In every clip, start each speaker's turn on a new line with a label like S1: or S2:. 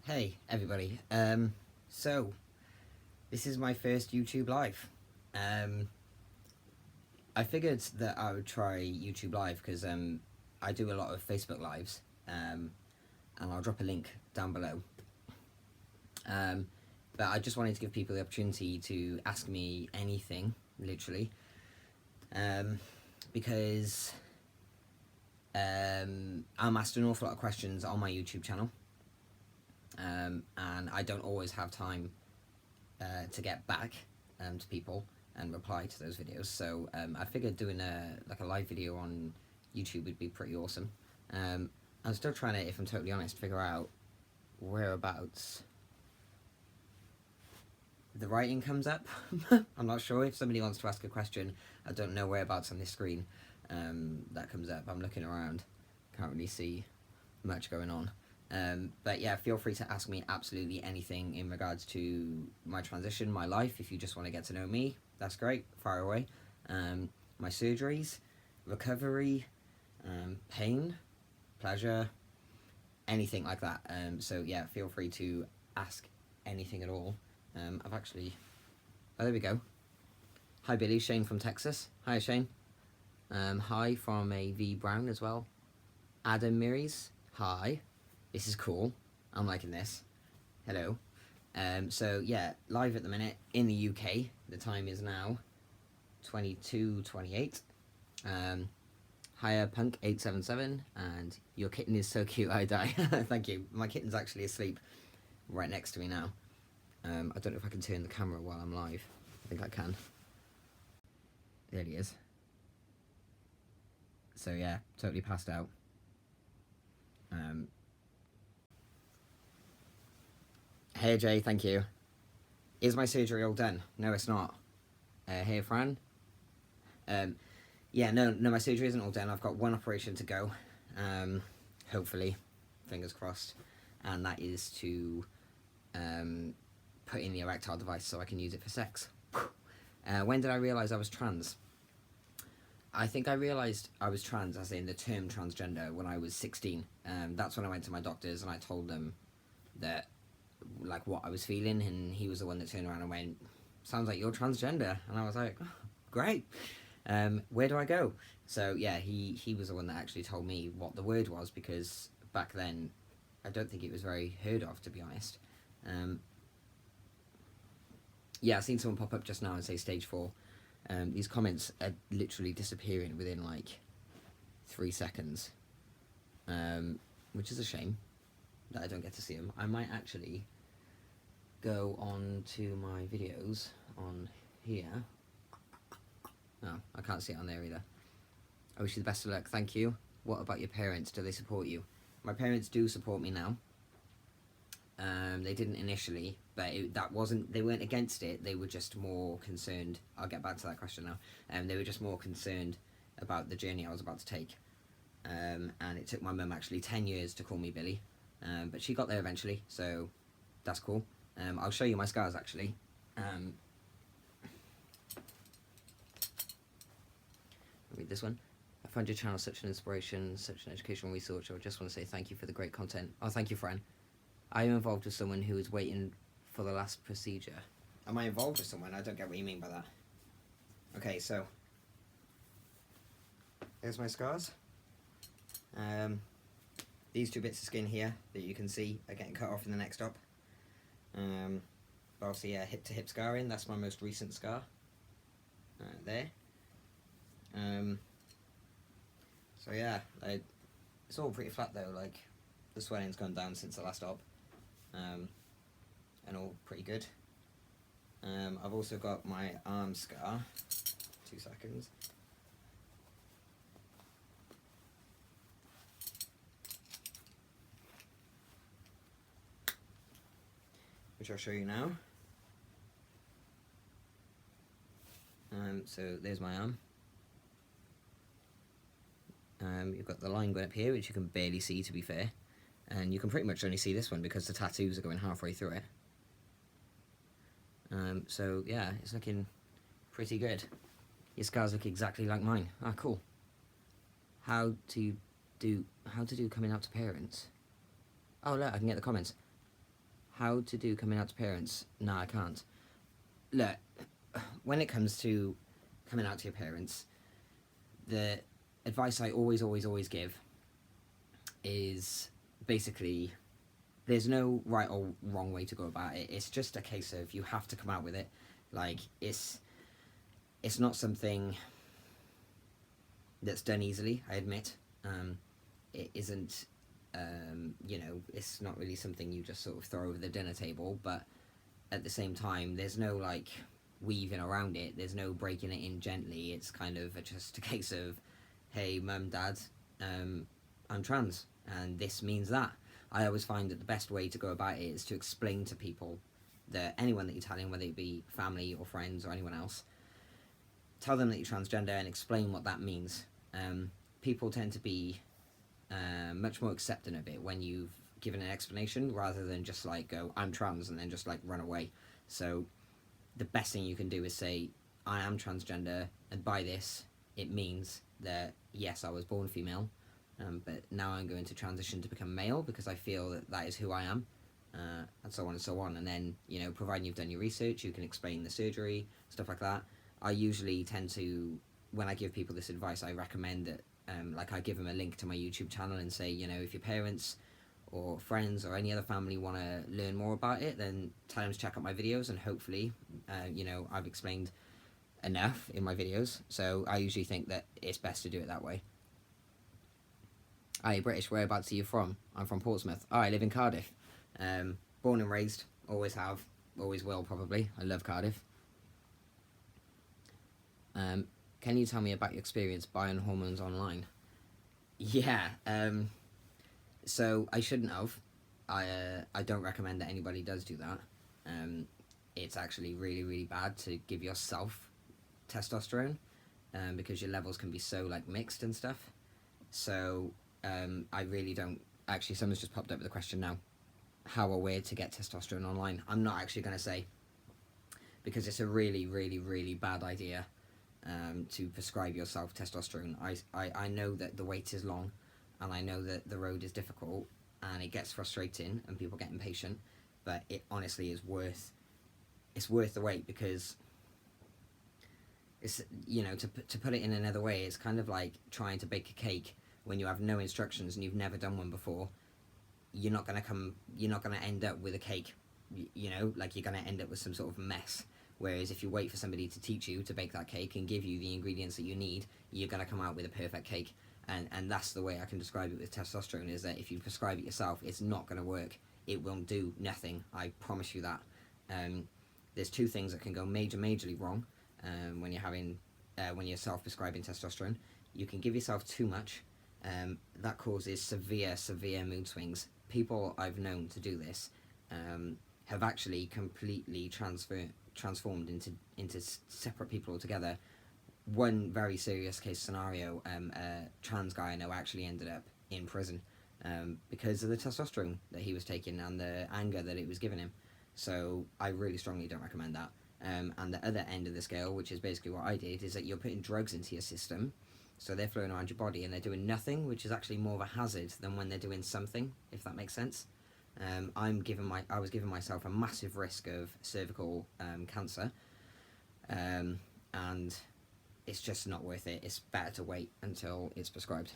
S1: Hey everybody, so this is my first YouTube live. I figured that I would try YouTube live because I do a lot of Facebook lives, and I'll drop a link down below. But I just wanted to give people the opportunity to ask me anything, literally, because I'm asked an awful lot of questions on my YouTube channel. And I don't always have time to get back to people and reply to those videos. So I figured doing a live video on YouTube would be pretty awesome. I'm still trying to, if I'm totally honest, figure out whereabouts the writing comes up. I'm not sure. If somebody wants to ask a question, I don't know whereabouts on this screen that comes up. I'm looking around, can't really see much going on. But yeah, feel free to ask me absolutely anything in regards to my transition, my life. If you just want to get to know me, that's great, fire away. My surgeries, recovery, pain, pleasure, anything like that. So yeah, feel free to ask anything at all. I've actually, oh, there we go. Hi Billy, Shane from Texas. Hi Shane. Hi from a V Brown as well. Adam Miries, hi. This is cool. I'm liking this. Hello. So yeah, live at the minute in the UK. The time is now 22:28. Hiya Punk 877, and your kitten is so cute. I die. Thank you. My kitten's actually asleep right next to me now. I don't know if I can turn the camera while I'm live. I think I can. There he is. So yeah, totally passed out. Hey Jay, thank you. Is my surgery all done? No, it's not. Hey Fran. Yeah, no, my surgery isn't all done. I've got one operation to go. Hopefully, fingers crossed, and that is to put in the erectile device so I can use it for sex. When did I realise I was trans? I think I realised I was trans, as in the term transgender, when I was 16. That's when I went to my doctors and I told them that, like, what I was feeling, and he was the one that turned around and went, sounds like you're transgender. And I was like, oh, great. Where do I go? So yeah, he was the one that actually told me what the word was, because back then I don't think it was very heard of, to be honest. Yeah, I seen someone pop up just now and say stage 4. These comments are literally disappearing within like 3 seconds, which is a shame that I don't get to see them. I might actually go on to my videos on here. Oh, I can't see it on there either. I wish you the best of luck. Thank you. What about your parents? Do they support you? My parents do support me now. They didn't initially, but they weren't against it. They were just more concerned. I'll get back to that question now. They were just more concerned about the journey I was about to take. And it took my mum actually 10 years to call me Billy. But she got there eventually, so that's cool. I'll show you my scars actually. Read this one. I find your channel such an inspiration, such an educational resource. I just want to say thank you for the great content. Oh, thank you, Fran. I am involved with someone who is waiting for the last procedure. Am I involved with someone? I don't get what you mean by that. Okay, so there's my scars. These 2 bits of skin here that you can see are getting cut off in the next op. But obviously, yeah, hip to hip scarring. That's my most recent scar. There. So yeah, it's all pretty flat though. Like, the swelling's gone down since the last op. And all pretty good. I've also got my arm scar. 2 seconds. Which I'll show you now. So there's my arm. You've got the line going up here, which you can barely see, to be fair. And you can pretty much only see this one because the tattoos are going halfway through it. So yeah, it's looking pretty good. Your scars look exactly like mine. Ah, cool. How to do coming out to parents? Oh look, I can get the comments. How to do coming out to parents? No, I can't. Look, when it comes to coming out to your parents, the advice I always give is basically there's no right or wrong way to go about it. It's just a case of you have to come out with it. Like, it's not something that's done easily, I admit. It isn't, it's not really something you just sort of throw over the dinner table, but at the same time, there's no, like, weaving around it. There's no breaking it in gently. It's kind of just a case of, hey, mum, dad, I'm trans, and this means that. I always find that the best way to go about it is to explain to people, that anyone that you're telling, whether it be family or friends or anyone else, tell them that you're transgender and explain what that means. People tend to be much more accepting of it when you've given an explanation, rather than just like go, I'm trans, and then just like run away. So the best thing you can do is say, I am transgender, and by this it means that yes, I was born female, but now I'm going to transition to become male because I feel that that is who I am, and so on and so on. And then, providing you've done your research, you can explain the surgery, stuff like that. I usually tend to, when I give people this advice, I recommend that, I give them a link to my YouTube channel and say, if your parents or friends or any other family want to learn more about it, then tell them to check out my videos, and hopefully, I've explained enough in my videos. So I usually think that it's best to do it that way. Are you British? Whereabouts are you from? I'm from Portsmouth. I live in Cardiff. Born and raised, always have, always will probably. I love Cardiff. Can you tell me about your experience buying hormones online? Yeah, so I shouldn't have. I don't recommend that anybody does do that. It's actually really, really bad to give yourself testosterone, because your levels can be so like mixed and stuff. So I really don't. Actually, someone's just popped up with a question now. How or where to get testosterone online? I'm not actually going to say, because it's a really, really, really bad idea to prescribe yourself testosterone. I know that the wait is long, and I know that the road is difficult, and it gets frustrating, and people get impatient, but it honestly is worth the wait, because it's, to put it in another way, it's kind of like trying to bake a cake when you have no instructions and you've never done one before. You're not going to end up with a cake, you're going to end up with some sort of mess. Whereas if you wait for somebody to teach you to bake that cake and give you the ingredients that you need, you're going to come out with a perfect cake. And that's the way I can describe it with testosterone, is that if you prescribe it yourself, it's not going to work. It will do nothing. I promise you that. There's two things that can go majorly wrong when you're self-prescribing testosterone. You can give yourself too much. That causes severe mood swings. People I've known to do this have actually completely transformed into separate people altogether. One very serious case scenario, a trans guy I know actually ended up in prison because of the testosterone that he was taking and the anger that it was giving him. So I really strongly don't recommend that. And the other end of the scale, which is basically what I did, is that you're putting drugs into your system, so they're flowing around your body and they're doing nothing, which is actually more of a hazard than when they're doing something, if that makes sense. I was giving myself a massive risk of cervical cancer, and it's just not worth it. It's better to wait until it's prescribed.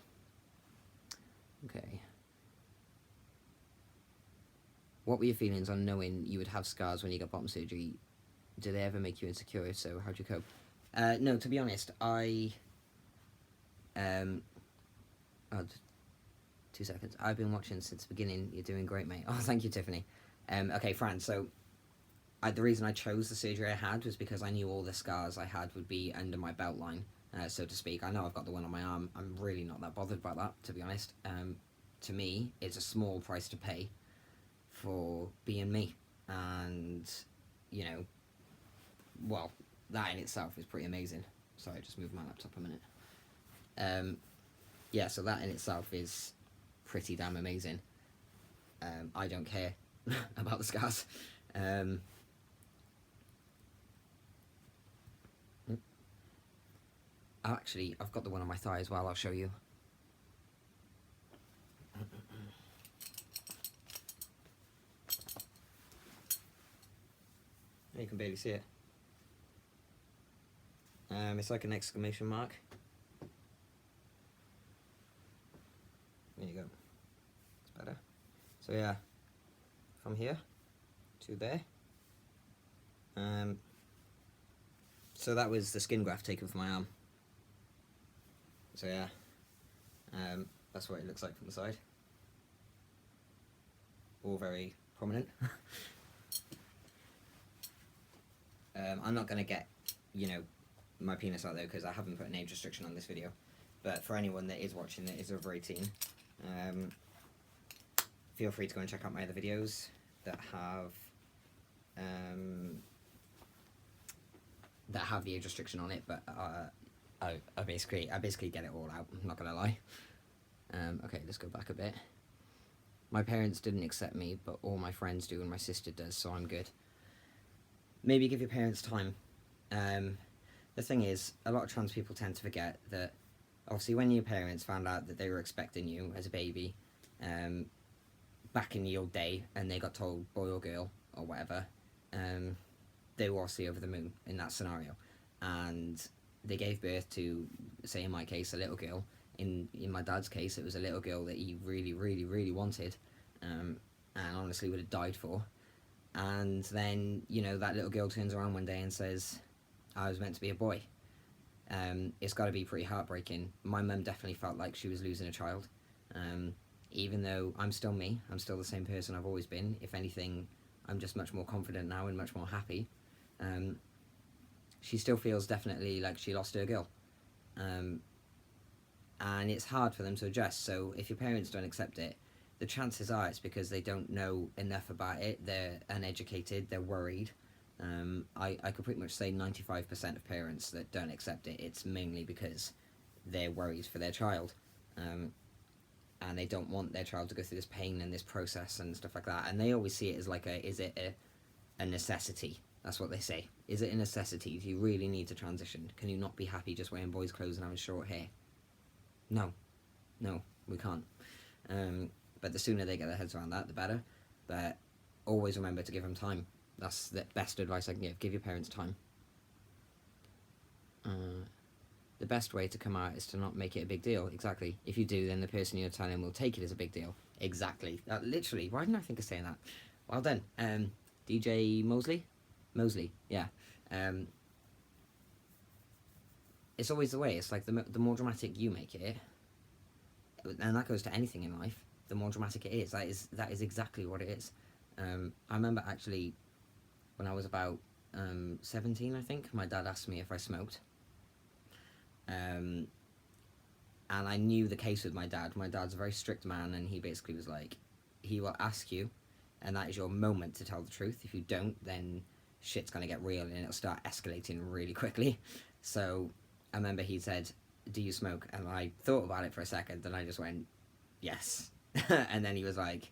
S1: Okay. What were your feelings on knowing you would have scars when you got bottom surgery? Did they ever make you insecure? If so, how'd you cope? No, to be honest, oh, 2 seconds. I've been watching since the beginning. You're doing great, mate. Oh, thank you, Tiffany. Okay, Fran, so the reason I chose the surgery I had was because I knew all the scars I had would be under my belt line, so to speak. I know I've got the one on my arm. I'm really not that bothered about that, to be honest. To me, it's a small price to pay for being me. And, well, that in itself is pretty amazing. Sorry, I just moved my laptop a minute. Yeah, so that in itself is pretty damn amazing. I don't care about the scars. Actually, I've got the one on my thigh as well. I'll show you. You can barely see it. It's like an exclamation mark. There you go. It's better. So yeah, from here to there. So that was the skin graft taken from my arm. So yeah, that's what it looks like from the side. All very prominent. I'm not going to get, my penis out there because I haven't put an age restriction on this video. But for anyone that is watching that is over 18, feel free to go and check out my other videos that have the age restriction on it. But I basically get it all out. I'm not gonna lie. Okay, let's go back a bit. My parents didn't accept me, but all my friends do, and my sister does, so I'm good. Maybe give your parents time. The thing is, a lot of trans people tend to forget that, obviously, when your parents found out that they were expecting you as a baby, back in the old day, and they got told boy or girl, or whatever, they were obviously over the moon in that scenario. And they gave birth to, say in my case, a little girl. In my dad's case, it was a little girl that he really, really, really wanted, and honestly would have died for. And then, that little girl turns around one day and says, I was meant to be a boy. It's got to be pretty heartbreaking. My mum definitely felt like she was losing a child. Even though I'm still me, I'm still the same person I've always been. If anything, I'm just much more confident now and much more happy. She still feels definitely like she lost her girl. And it's hard for them to adjust. So if your parents don't accept it, the chances are it's because they don't know enough about it. They're uneducated, they're worried. I could pretty much say 95% of parents that don't accept it, it's mainly because they're worried for their child. And they don't want their child to go through this pain and this process and stuff like that. And they always see it as like is it a necessity? That's what they say. Is it a necessity? Do you really need to transition? Can you not be happy just wearing boys' clothes and having short hair? No, we can't. But the sooner they get their heads around that, the better. But always remember to give them time. That's the best advice I can give. Give your parents time. The best way to come out is to not make it a big deal. Exactly. If you do, then the person you're telling will take it as a big deal. Exactly. Literally. Why didn't I think of saying that? Well done. DJ Mosley? Mosley, yeah. It's always the way. It's like the more dramatic you make it, and that goes to anything in life, the more dramatic it is. That is exactly what it is. I remember actually when I was about 17, I think, my dad asked me if I smoked. And I knew the case with my dad. My dad's a very strict man, and he basically was like, he will ask you, and that is your moment to tell the truth. If you don't, then shit's gonna get real, and it'll start escalating really quickly. So I remember he said, do you smoke? And I thought about it for a second, and I just went, yes. And then he was like,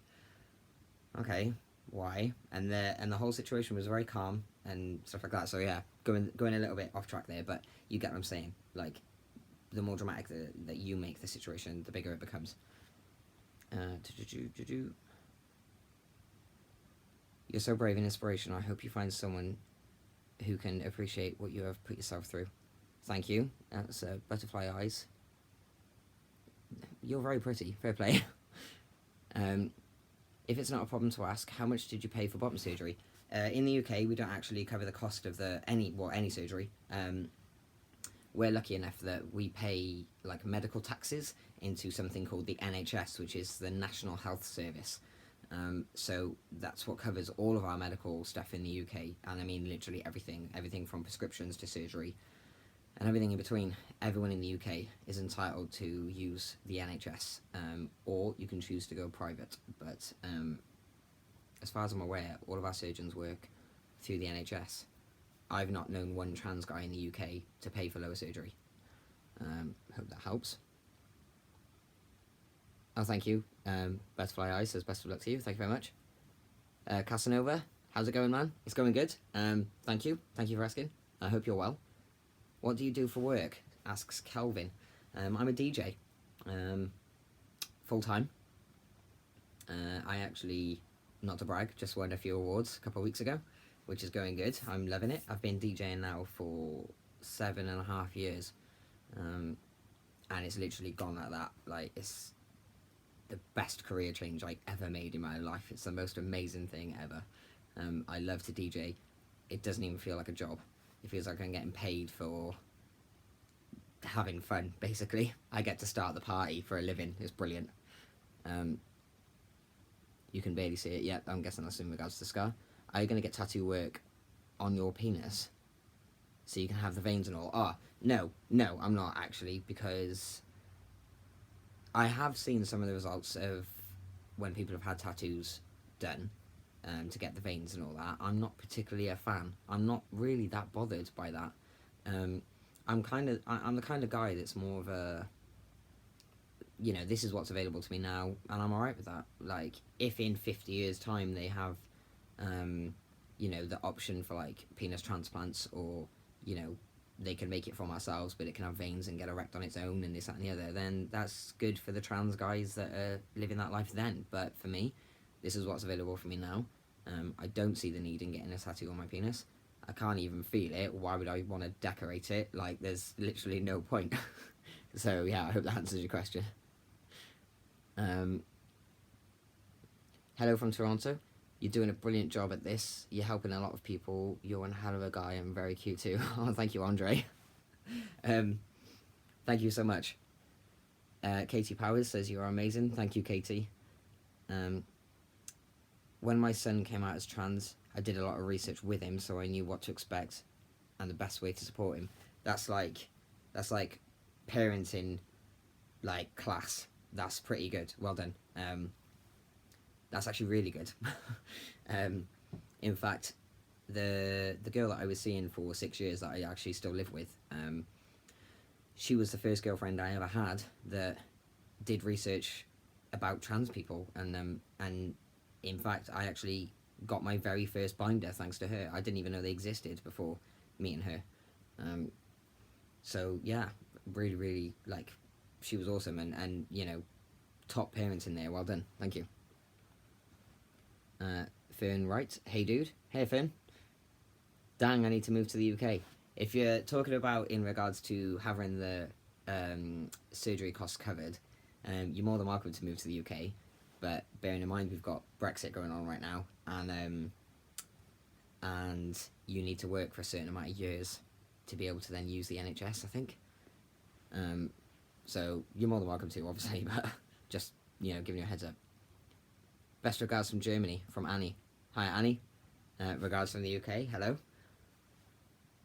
S1: okay, why? And the whole situation was very calm and stuff like that. So yeah, going a little bit off track there, but you get what I'm saying. Like, the more dramatic that you make the situation, the bigger it becomes. You're so brave and inspirational. I hope you find someone who can appreciate what you have put yourself through. Thank you. That's butterfly eyes. You're very pretty. Fair play. If it's not a problem to ask, how much did you pay for bottom surgery? In the UK, we don't actually cover the cost of any surgery. We're lucky enough that we pay like medical taxes into something called the NHS, which is the National Health Service. So that's what covers all of our medical stuff in the UK, and I mean literally everything from prescriptions to surgery and everything in between. Everyone in the UK is entitled to use the NHS, or you can choose to go private, but as far as I'm aware, all of our surgeons work through the NHS. I've not known one trans guy in the UK to pay for lower surgery. Hope that helps. Oh, thank you. Butterfly Eyes says best of luck to you. Thank you very much. Casanova, how's it going, man? It's going good. Thank you. Thank you for asking. I hope you're well. What do you do for work? Asks Kelvin. I'm a DJ. Full time. I actually, not to brag, just won a few awards a couple of weeks ago. which is going good. I'm loving it. I've been DJing now for 7.5 years, and it's literally gone like that. Like, it's the best career change I ever made in my life. It's the most amazing thing ever. I love to DJ. It doesn't even feel like a job. It feels like I'm getting paid for having fun, basically. I get to start the party for a living. It's brilliant. You can barely see it yet. I'm guessing that's in regards to the scar. Are you going to get tattoo work on your penis so you can have the veins and all? Oh, no, I'm not actually, because I have seen some of the results of when people have had tattoos done to get the veins and all that. I'm not particularly a fan. I'm not really that bothered by that. I'm the kind of guy that's more of a, you know, this is what's available to me now, and I'm alright with that. Like, if in 50 years' time they have, you know, the option for, like, penis transplants, or, you know, they can make it from ourselves, but it can have veins and get erect on its own, and this, that, and the other, then that's good for the trans guys that are living that life then. But for me, this is what's available for me now. I don't see the need in getting a tattoo on my penis. I can't even feel it. Why would I want to decorate it? Like, there's literally no point. So, yeah, I hope that answers your question. Hello from Toronto. You're doing a brilliant job at this. You're helping a lot of people. You're one hell of a guy and very cute too. Oh, thank you, Andre. Thank you so much. Katie Powers says you are amazing. Thank you, Katie. When my son came out as trans, I did a lot of research with him, so I knew what to expect and the best way to support him. That's like parenting, like, class. That's pretty good. Well done. That's actually really good. In fact, the girl that I was seeing for 6 years that I actually still live with, she was the first girlfriend I ever had that did research about trans people, and in fact, I actually got my very first binder thanks to her. I didn't even know they existed before meeting her. So yeah, really, really, like, she was awesome, and you know, top parents in there. Well done. Thank you. Fern writes, hey dude. Hey Fern. Dang, I need to move to the UK. If you're talking about in regards to having the surgery costs covered, you're more than welcome to move to the UK. But bearing in mind we've got Brexit going on right now, and you need to work for a certain amount of years to be able to then use the NHS, I think. So you're more than welcome to, obviously, but just, you know, giving you a heads up. Best regards from Germany, from Annie. Hi Annie. Regards from the UK. Hello.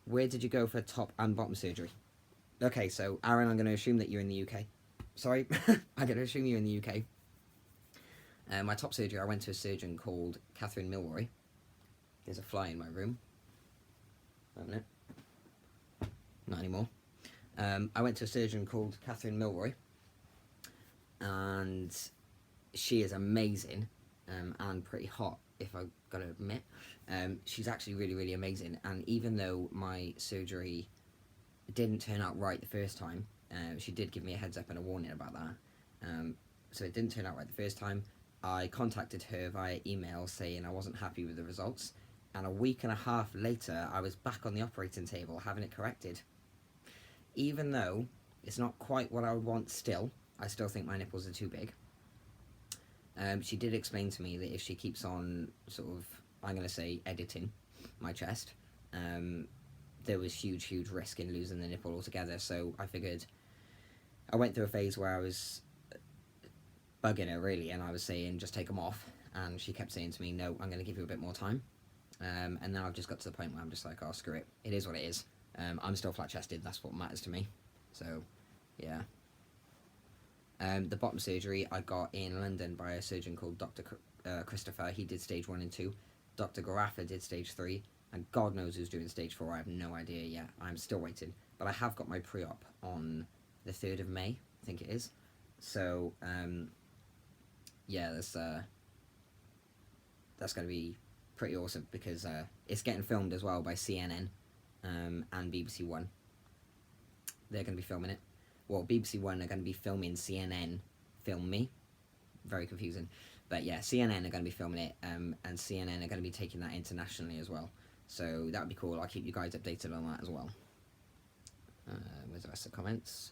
S1: Where did you go for top and bottom surgery? Okay, so Aaron, I'm going to assume that you're in the UK. Sorry, I'm going to assume you're in the UK. My top surgery, I went to a surgeon called Catherine Milroy. There's a fly in my room. Haven't it? Not anymore. I went to a surgeon called Catherine Milroy, and she is amazing, and pretty hot, if I've got to admit. She's actually really, really amazing, and even though my surgery didn't turn out right the first time, she did give me a heads up and a warning about that. So it didn't turn out right the first time. I contacted her via email saying I wasn't happy with the results, and a week and a half later I was back on the operating table having it corrected. Even though it's not quite what I would want still, I still think my nipples are too big. She did explain to me that if she keeps on sort of, I'm going to say, editing my chest, there was huge risk in losing the nipple altogether. So I figured, I went through a phase where I was bugging her really, and I was saying just take them off, and she kept saying to me, no, I'm going to give you a bit more time. And now I've just got to the point where I'm just like, oh, screw it, it is what it is. I'm still flat chested, that's what matters to me. So yeah. The bottom surgery I got in London by a surgeon called Dr. Christopher. He did stage 1 and 2. Dr. Garafa did stage 3, and God knows who's doing stage 4. I have no idea yet. I'm still waiting, but I have got my pre-op on the 3rd of May, I think it is. So yeah, that's going to be pretty awesome, because it's getting filmed as well by CNN and BBC One. They're going to be filming it. Well, BBC One are going to be filming CNN film me. Very confusing. But yeah, CNN are going to be filming it, and CNN are going to be taking that internationally as well. So that would be cool. I'll keep you guys updated on that as well. Where's the rest of the comments?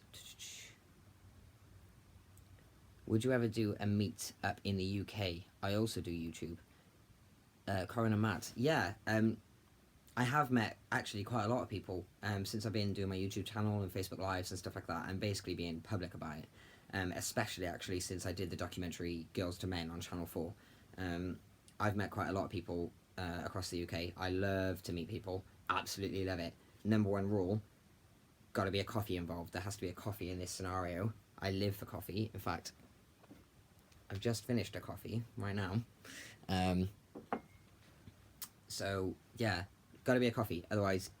S1: Would you ever do a meet up in the UK? I also do YouTube. Corin and Matt. Yeah, I have met actually quite a lot of people since I've been doing my YouTube channel and Facebook Lives and stuff like that, and basically being public about it. Especially actually since I did the documentary Girls to Men on Channel 4. I've met quite a lot of people across the UK. I love to meet people. Absolutely love it. Number one rule, got to be a coffee involved. There has to be a coffee in this scenario. I live for coffee. In fact, I've just finished a coffee right now. So yeah, got to be a coffee. Otherwise,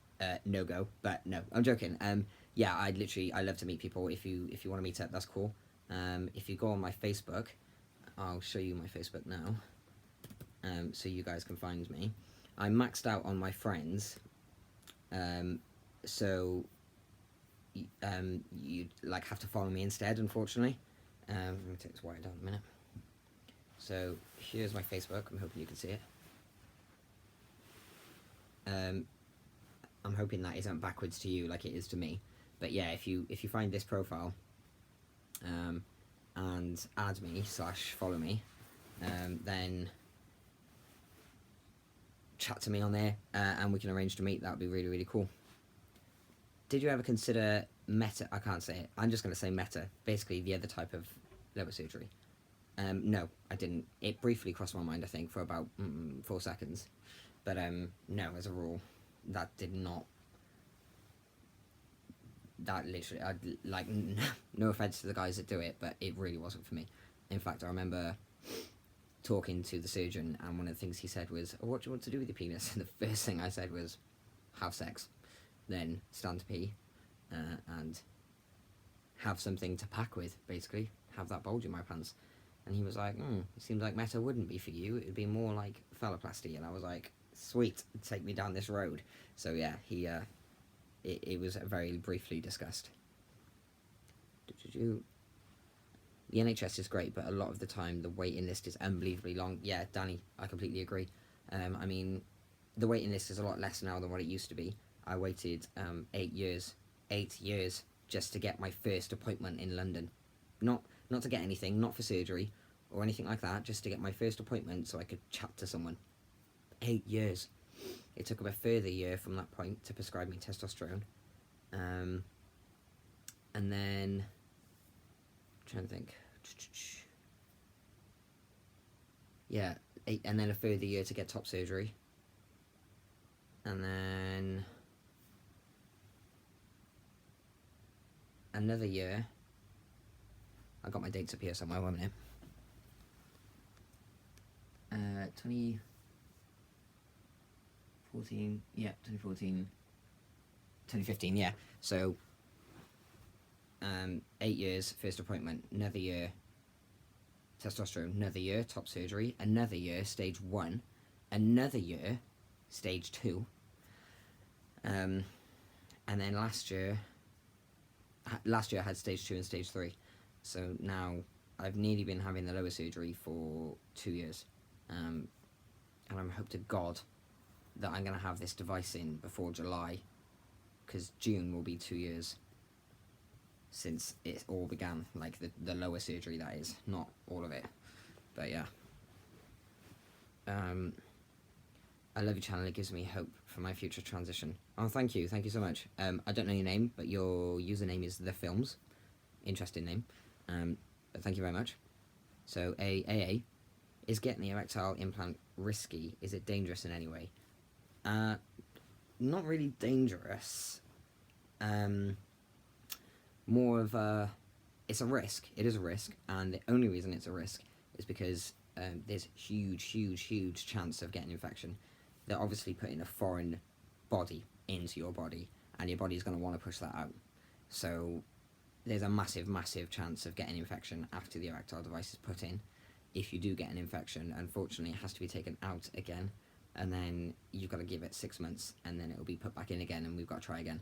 S1: no go. But no, I'm joking. Yeah, I love to meet people. If you want to meet up, that's cool. If you go on my Facebook, I'll show you my Facebook now. So you guys can find me. I'm maxed out on my friends. So you like have to follow me instead, unfortunately. Let me take this wire down a minute. So here's my Facebook. I'm hoping you can see it. I'm hoping that isn't backwards to you like it is to me. But yeah, if you find this profile and add me / follow me, then chat to me on there and we can arrange to meet. That would be really, really cool. Did you ever consider meta? I can't say it. I'm just going to say meta. Basically, the other type of liver surgery. No, I didn't. It briefly crossed my mind, I think, for about 4 seconds. But no, as a rule, that did not. That literally, like, no offense to the guys that do it, but it really wasn't for me. In fact, I remember talking to the surgeon, and one of the things he said was, "Oh, what do you want to do with your penis?" And the first thing I said was, "Have sex, then stand to pee, and have something to pack with. Basically, have that bulge in my pants." And he was like, "It seems like meta wouldn't be for you. It would be more like phalloplasty." And I was like, "Sweet, take me down this road." So yeah, it was very briefly discussed. The NHS is great, but a lot of the time the waiting list is unbelievably long. Yeah, Danny, I completely agree. I mean, the waiting list is a lot less now than what it used to be. I waited 8 years just to get my first appointment in London. Not to get anything, not for surgery or anything like that, just to get my first appointment so I could chat to someone. 8 years. It took a further year from that point to prescribe me testosterone. And then, I'm trying to think. Yeah, and then a further year to get top surgery. And then another year. I got my dates up here somewhere, won't I? 2014, yeah, 2014, 2015, yeah. So, 8 years, first appointment, another year, testosterone, another year, top surgery, another year, stage 1, another year, stage 2, and then last year I had stage 2 and stage 3. So now I've nearly been having the lower surgery for 2 years. And I'm hope to God that I'm going to have this device in before July, because June will be 2 years since it all began, like the lower surgery, that is, not all of it. But yeah. I love your channel, it gives me hope for my future transition. Oh, thank you so much. I don't know your name, but your username is The Films. Interesting name. But thank you very much. So, AA, is getting the erectile implant risky? Is it dangerous in any way? Not really dangerous. More of a... It's a risk. It is a risk, and the only reason it's a risk is because there's huge chance of getting infection. They're obviously putting a foreign body into your body, and your body's going to want to push that out. So there's a massive chance of getting infection after the erectile device is put in. If you do get an infection, unfortunately, it has to be taken out again, and then you've got to give it 6 months, and then it'll be put back in again, and we've got to try again.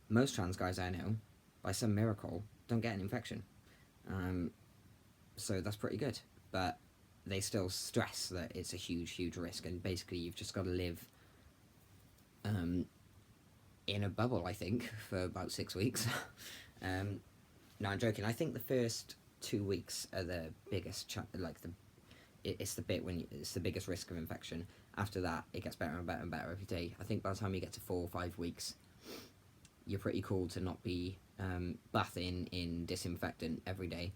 S1: Most trans guys I know, by some miracle, don't get an infection. So that's pretty good. But they still stress that it's a huge risk, and basically you've just got to live in a bubble, I think, for about 6 weeks. No, I'm joking. I think the first 2 weeks are the biggest, it's the bit when it's the biggest risk of infection. After that, it gets better and better and better every day. I think by the time you get to 4 or 5 weeks, you're pretty cool to not be bathing in disinfectant every day.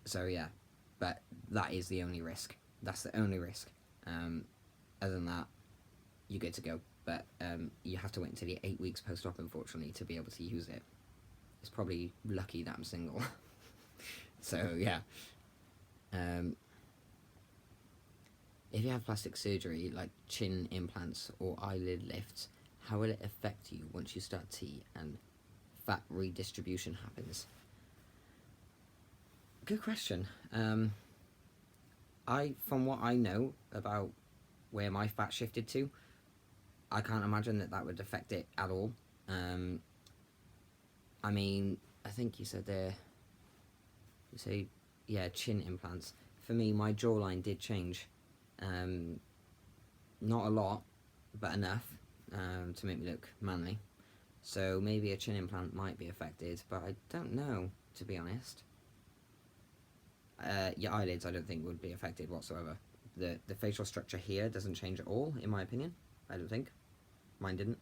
S1: So yeah, but that is the only risk. That's the only risk. Other than that, you're good to go. But you have to wait until you're 8 weeks post-op, unfortunately, to be able to use it. It's probably lucky that I'm single. So yeah. If you have plastic surgery like chin implants or eyelid lifts, how will it affect you once you start T and fat redistribution happens? Good question. From what I know about where my fat shifted to, I can't imagine that would affect it at all. I mean, I think you said there, you say, yeah, chin implants. For me, my jawline did change. Not a lot, but enough to make me look manly. So maybe a chin implant might be affected, but I don't know, to be honest. Your eyelids, I don't think, would be affected whatsoever. The facial structure here doesn't change at all, in my opinion. I don't think. Mine didn't.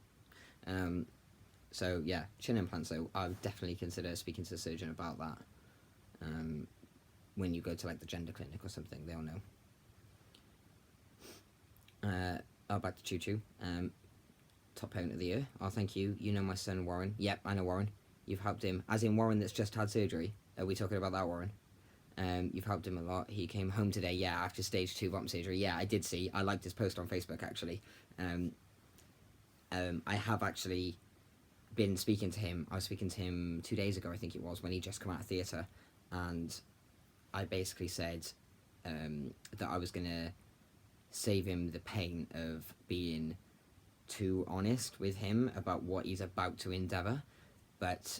S1: So yeah, chin implants though, I would definitely consider speaking to the surgeon about that. When you go to like the gender clinic or something, they'll know. Back to Choo Choo. Top parent of the year. Oh, thank you. You know my son Warren. Yep, I know Warren. You've helped him. As in Warren that's just had surgery. Are we talking about that Warren? You've helped him a lot. He came home today, yeah, after stage 2 bottom surgery. Yeah, I did see. I liked his post on Facebook, actually. I have actually been speaking to him. I was speaking to him 2 days ago, I think it was, when he just come out of theatre. And I basically said that I was going to save him the pain of being too honest with him about what he's about to endeavour. But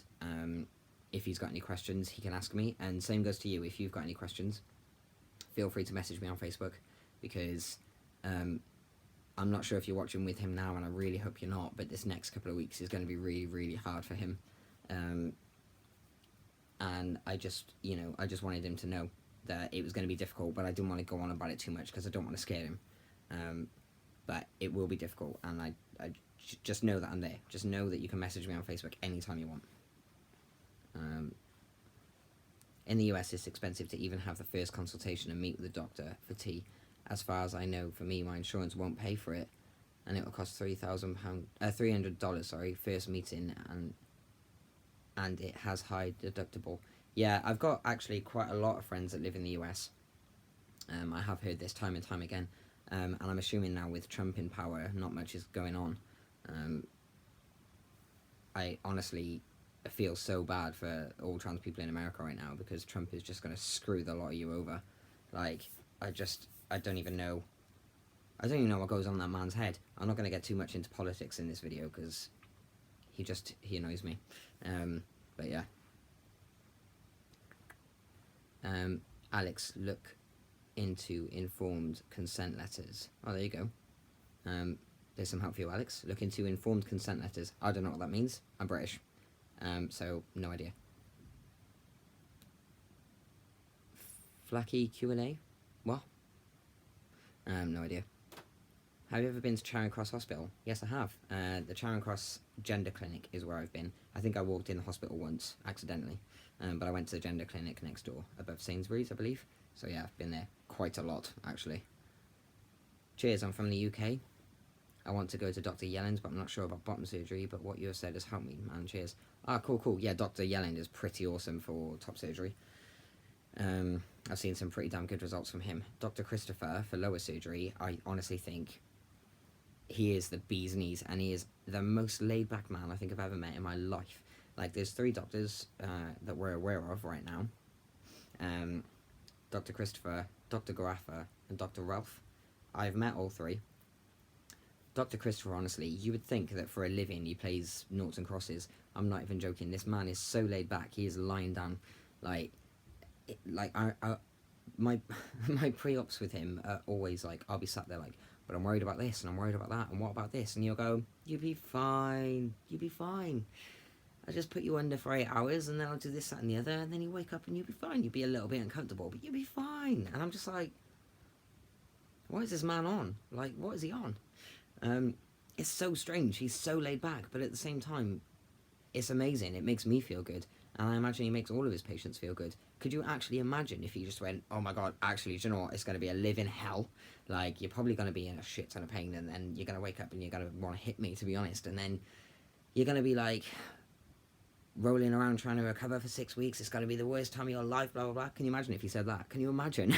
S1: if he's got any questions, he can ask me. And same goes to you. If you've got any questions, feel free to message me on Facebook, because I'm not sure if you're watching with him now, and I really hope you're not, but this next couple of weeks is going to be really, really hard for him. And I just wanted him to know that it was going to be difficult, but I didn't want to go on about it too much because I don't want to scare him. But it will be difficult, and I just know that I'm there. Just know that you can message me on Facebook anytime you want. In the US, it's expensive to even have the first consultation and meet with the doctor for T. As far as I know, for me, my insurance won't pay for it, and it will cost $300. First meeting, and it has high deductible. Yeah, I've got actually quite a lot of friends that live in the US. I have heard this time and time again, and I'm assuming now with Trump in power, not much is going on. I honestly feel so bad for all trans people in America right now, because Trump is just going to screw the lot of you over. Like, I don't even know what goes on in that man's head. I'm not going to get too much into politics in this video, because he annoys me. But yeah. Alex, look into informed consent letters. Oh, there you go. There's some help for you, Alex. Look into informed consent letters. I don't know what that means. I'm British. So no idea. Flaky Q&A? What? No idea. Have you ever been to Charing Cross Hospital? Yes, I have. The Charing Cross Gender Clinic is where I've been. I think I walked in the hospital once, accidentally. But I went to the Gender Clinic next door, above Sainsbury's, I believe. So yeah, I've been there quite a lot, actually. Cheers, I'm from the UK. I want to go to Dr. Yellen's, but I'm not sure about bottom surgery, but what you have said has helped me, man. Cheers. Ah, cool. Yeah, Dr. Yellen is pretty awesome for top surgery. I've seen some pretty damn good results from him. Dr. Christopher, for lower surgery, I honestly think he is the bee's knees, and he is the most laid-back man I think I've ever met in my life. Like, there's 3 doctors that we're aware of right now. Dr. Christopher, Dr. Garaffa, and Dr. Ralph. I've met all 3. Dr. Christopher, honestly, you would think that for a living he plays noughts and crosses. I'm not even joking. This man is so laid back. He is lying down. My pre-ops with him are always like, I'll be sat there like, but I'm worried about this, and I'm worried about that, and what about this? And you'll go, you'll be fine, you'll be fine. I'll just put you under for 8 hours, and then I'll do this, that, and the other, and then you wake up and you'll be fine. You'll be a little bit uncomfortable, but you'll be fine. And I'm just like, what is this man on? Like, what is he on? It's so strange. He's so laid back, but at the same time, it's amazing. It makes me feel good, and I imagine he makes all of his patients feel good. Could you actually imagine if he just went, oh my god, actually, do you know what? It's going to be a living hell. Like, you're probably going to be in a shit ton of pain, and then you're going to wake up and you're going to want to hit me, to be honest, and then you're going to be like rolling around trying to recover for 6 weeks. It's going to be the worst time of your life, blah blah blah. Can you imagine if he said that? Can you imagine?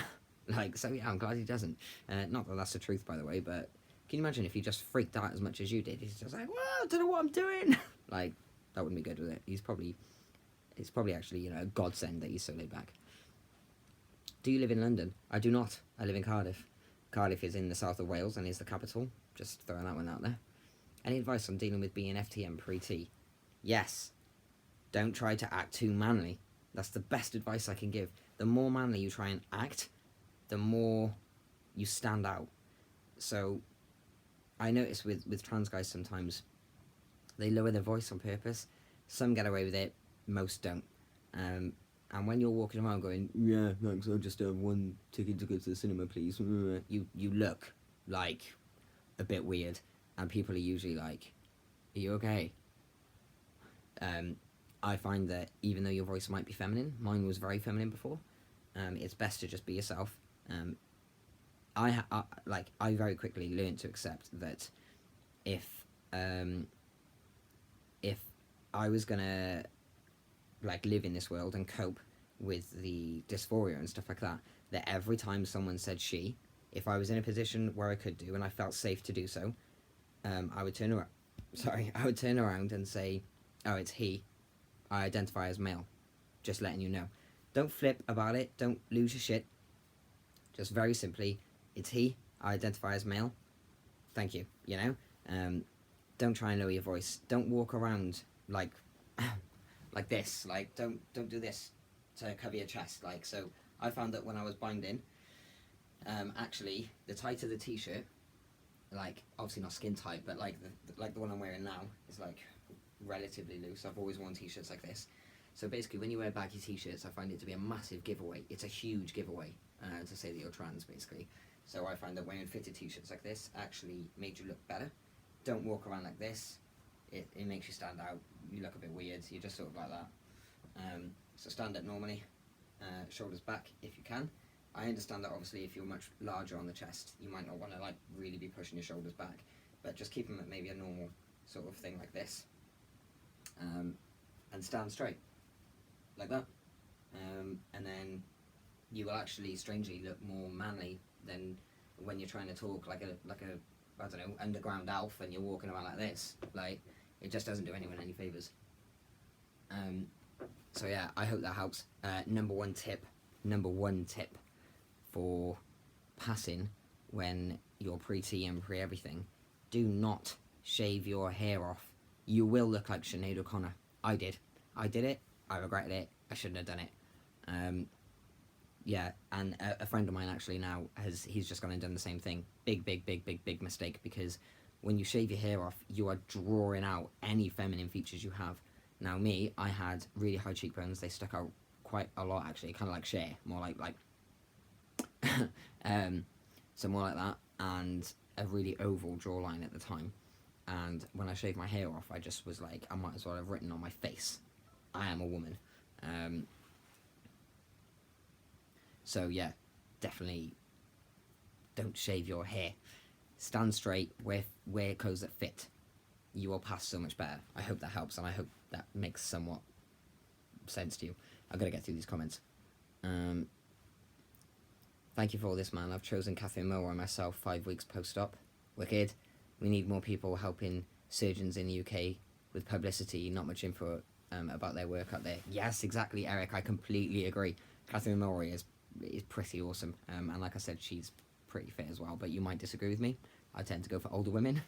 S1: Like, so yeah, I'm glad he doesn't. Not that that's the truth, by the way, but can you imagine if he just freaked out as much as you did? He's just like, well, I don't know what I'm doing. Like, that wouldn't be good with it. It's probably actually, you know, a godsend that he's so laid back. Do you live in London? I do not. I live in Cardiff. Cardiff is in the south of Wales and is the capital. Just throwing that one out there. Any advice on dealing with being FTM pre-T? Yes. Don't try to act too manly. That's the best advice I can give. The more manly you try and act, the more you stand out. So I notice with trans guys sometimes, they lower their voice on purpose. Some get away with it, most don't. And when you're walking around going, yeah, thanks, I'll just have one ticket to go to the cinema, please. You look like a bit weird, and people are usually like, are you okay? I find that even though your voice might be feminine, mine was very feminine before, it's best to just be yourself. I very quickly learned to accept that if I was gonna like live in this world and cope with the dysphoria and stuff like that, that every time someone said she, if I was in a position where I could do and I felt safe to do so, I would turn around and say, oh, it's he, I identify as male. Just letting you know. Don't flip about it, don't lose your shit. Just very simply, it's he, I identify as male. Thank you, you know? Don't try and lower your voice. Don't walk around like like this. Like, don't do this to cover your chest. Like, so I found that when I was binding, actually, the tighter the t-shirt, like, obviously not skin tight, but like the one I'm wearing now is like relatively loose. I've always worn t-shirts like this. So basically, when you wear baggy t-shirts, I find it to be a massive giveaway. It's a huge giveaway to say that you're trans, basically. So I find that wearing fitted t-shirts like this actually made you look better. Don't walk around like this. It makes you stand out. You look a bit weird. You're just sort of like that. So stand up normally, shoulders back if you can. I understand that obviously if you're much larger on the chest, you might not want to like really be pushing your shoulders back, but just keep them at maybe a normal sort of thing like this, and stand straight like that, and then you will actually strangely look more manly than when you're trying to talk like a I don't know, underground elf and you're walking around like this. Like, it just doesn't do anyone any favours. So yeah, I hope that helps. Number one tip for passing when you're pre-T and pre-everything, do not shave your hair off. You will look like Sinead O'Connor. I did it, I regretted it, I shouldn't have done it. Yeah, and a friend of mine actually now he's just gone and done the same thing. Big mistake, because when you shave your hair off, you are drawing out any feminine features you have. Now me, I had really high cheekbones, they stuck out quite a lot actually, kind of like Cher, more like so more like that, and a really oval jawline at the time. And when I shaved my hair off, I just was like, I might as well have written on my face, I am a woman. So yeah, definitely don't shave your hair. Stand straight, wear clothes that fit. You will pass so much better. I hope that helps, and I hope that makes somewhat sense to you. I've got to get through these comments. Thank you for all this, man. I've chosen Catherine Milroy myself 5 weeks post-op. Wicked. We need more people helping surgeons in the UK with publicity, not much info about their work out there. Yes, exactly, Eric. I completely agree. Catherine Milroy is pretty awesome. And like I said, she's pretty fit as well, but you might disagree with me. I tend to go for older women.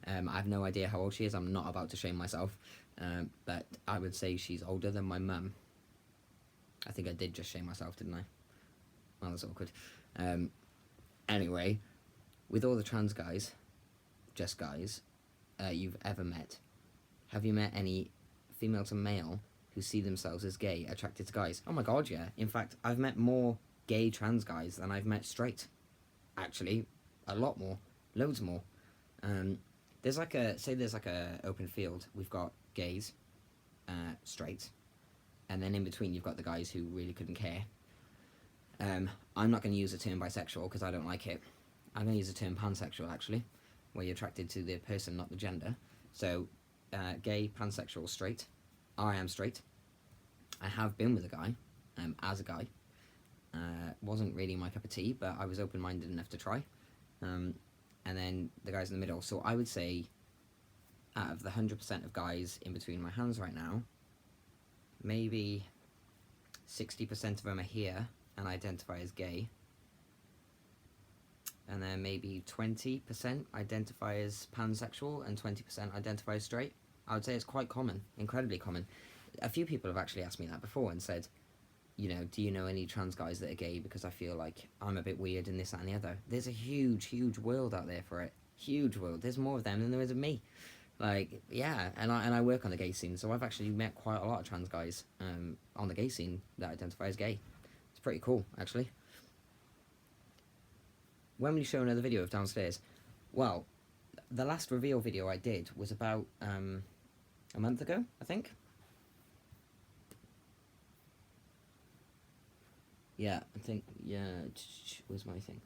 S1: I have no idea how old she is. I'm not about to shame myself. But I would say she's older than my mum. I think I did just shame myself, didn't I? Well, that's awkward. Anyway, with all the trans guys, just guys, you've ever met, have you met any female to male who see themselves as gay attracted to guys? Oh my god, yeah. In fact, I've met more gay trans guys than I've met straight. Actually, a lot more. Loads more. There's like a open field. We've got gays, straight, and then in between you've got the guys who really couldn't care. I'm not going to use the term bisexual because I don't like it. I'm going to use the term pansexual, actually, where you're attracted to the person, not the gender. So, gay, pansexual, straight. I am straight. I have been with a guy, as a guy. Wasn't really my cup of tea, but I was open-minded enough to try. And then the guys in the middle. So I would say, out of the 100% of guys in between my hands right now, maybe 60% of them are here and identify as gay. And then maybe 20% identify as pansexual and 20% identify as straight. I would say it's quite common, incredibly common. A few people have actually asked me that before and said, you know, do you know any trans guys that are gay, because I feel like I'm a bit weird and this, that and the other. There's a huge, huge world out there for it. Huge world. There's more of them than there is of me. Like, yeah, and I work on the gay scene, so I've actually met quite a lot of trans guys on the gay scene that identify as gay. It's pretty cool, actually. When will you show another video of downstairs? Well, the last reveal video I did was about a month ago, I think. Yeah, I think, yeah, where's my thing?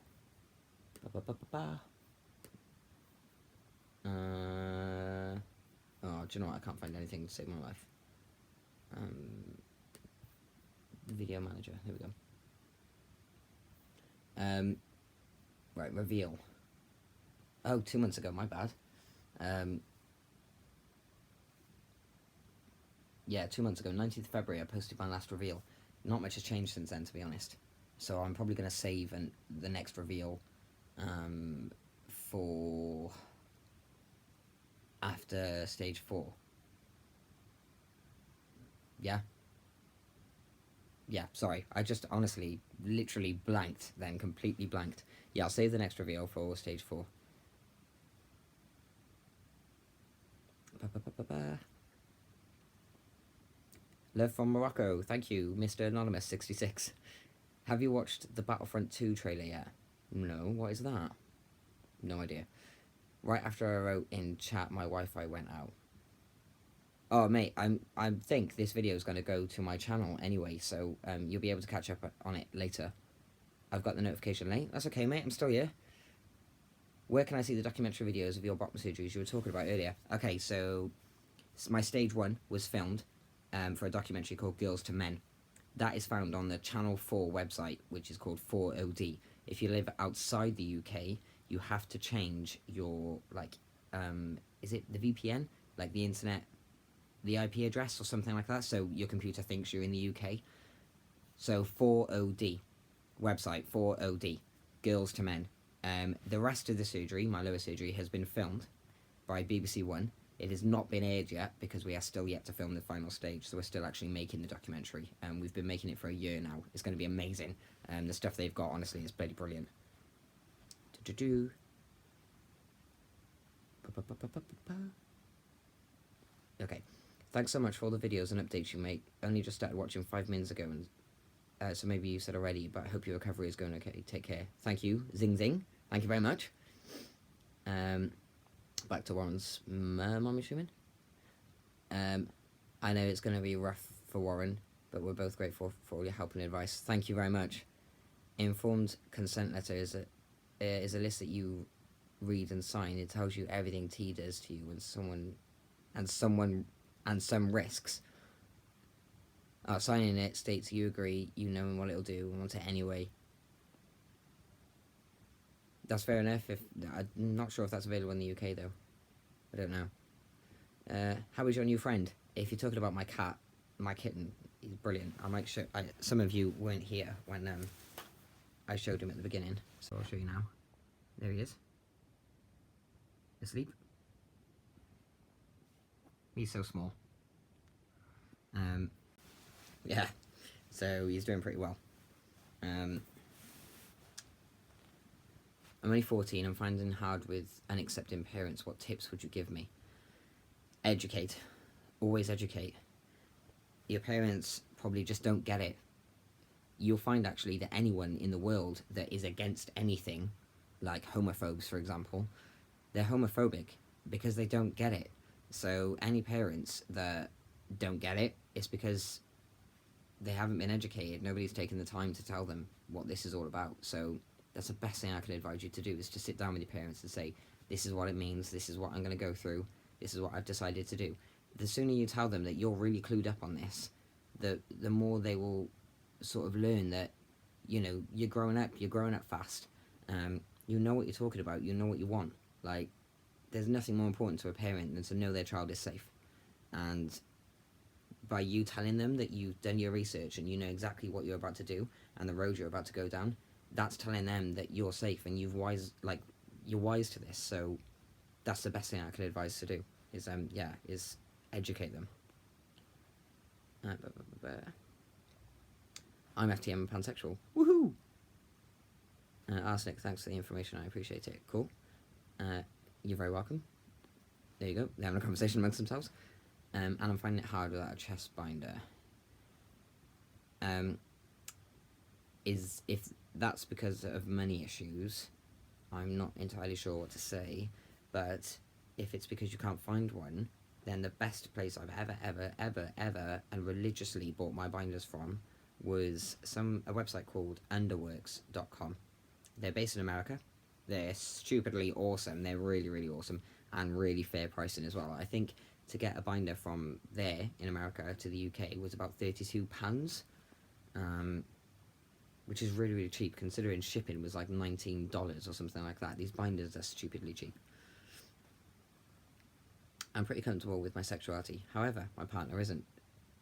S1: Oh, do you know what? I can't find anything to save my life. The video manager, here we go. Right, reveal. Oh, 2 months ago, my bad. Yeah, 2 months ago, 19th of February, I posted my last reveal. Not much has changed since then, to be honest. So I'm probably going to save the next reveal for after stage 4. Yeah? Yeah, sorry. I just honestly, literally blanked then, completely blanked. Yeah, I'll save the next reveal for stage 4. Love from Morocco. Thank you, Mr. Anonymous 66. Have you watched the Battlefront 2 trailer yet? No, what is that? No idea. Right after I wrote in chat, my Wi-Fi went out. Oh, mate, I think this video is going to go to my channel anyway, so you'll be able to catch up on it later. I've got the notification late. That's okay, mate, I'm still here. Where can I see the documentary videos of your bottom surgeries you were talking about earlier? Okay, so my stage 1 was filmed for a documentary called Girls to Men. That is found on the Channel 4 website, which is called 4OD. If you live outside the UK, you have to change your, like, is it the VPN? Like the internet, the IP address or something like that, so your computer thinks you're in the UK. So 4OD, website 4OD, Girls to Men. The rest of the surgery, my lower surgery, has been filmed by BBC One. It has not been aired yet because we are still yet to film the final stage, so we're still actually making the documentary. We've been making it for a year now. It's going to be amazing. The stuff they've got, honestly, is bloody brilliant. Okay, thanks so much for all the videos and updates you make. Only just started watching 5 minutes ago, and so maybe you said already, but I hope your recovery is going okay. Take care. Thank you. Zing zing. Thank you very much. Back to Warren's mum, I'm assuming. I know it's going to be rough for Warren, but we're both grateful for all your help and advice. Thank you very much. Informed consent letter is a list that you read and sign. It tells you everything T does to you and some risks. Signing it states you agree, you know what it'll do, and want it anyway. That's fair enough. I'm not sure if that's available in the UK though. I don't know. How is your new friend? If you're talking about my cat, my kitten, he's brilliant. I might show. Some of you weren't here when I showed him at the beginning, so I'll show you now. There he is. Asleep. He's so small. Yeah. So he's doing pretty well. I'm only 14. I'm finding it hard with unaccepting parents. What tips would you give me? Educate. Always educate. Your parents probably just don't get it. You'll find actually that anyone in the world that is against anything, like homophobes, for example, they're homophobic because they don't get it. So any parents that don't get it, it's because they haven't been educated. Nobody's taken the time to tell them what this is all about. So that's the best thing I can advise you to do, is to sit down with your parents and say, this is what it means, this is what I'm going to go through, this is what I've decided to do. The sooner you tell them that you're really clued up on this, the more they will sort of learn that, you know, you're growing up fast. You know what you're talking about, you know what you want. Like, there's nothing more important to a parent than to know their child is safe. And by you telling them that you've done your research and you know exactly what you're about to do and the road you're about to go down, that's telling them that you're safe and you're wise to this. So that's the best thing I could advise to do, is is educate them. I'm FTM and pansexual. Woohoo! Arsenic, thanks for the information. I appreciate it. Cool. You're very welcome. There you go. They're having a conversation amongst themselves. And I'm finding it hard without a chest binder. If that's because of money issues, I'm not entirely sure what to say. But if it's because you can't find one, then the best place I've ever and religiously bought my binders from was a website called underworks.com. They're based in America. They're stupidly awesome. They're really, really awesome, and really fair pricing as well. I think to get a binder from there in America to the UK was about £32, which is really, really cheap considering shipping was like $19 or something like that. These binders are stupidly cheap. I'm pretty comfortable with my sexuality. However, my partner isn't.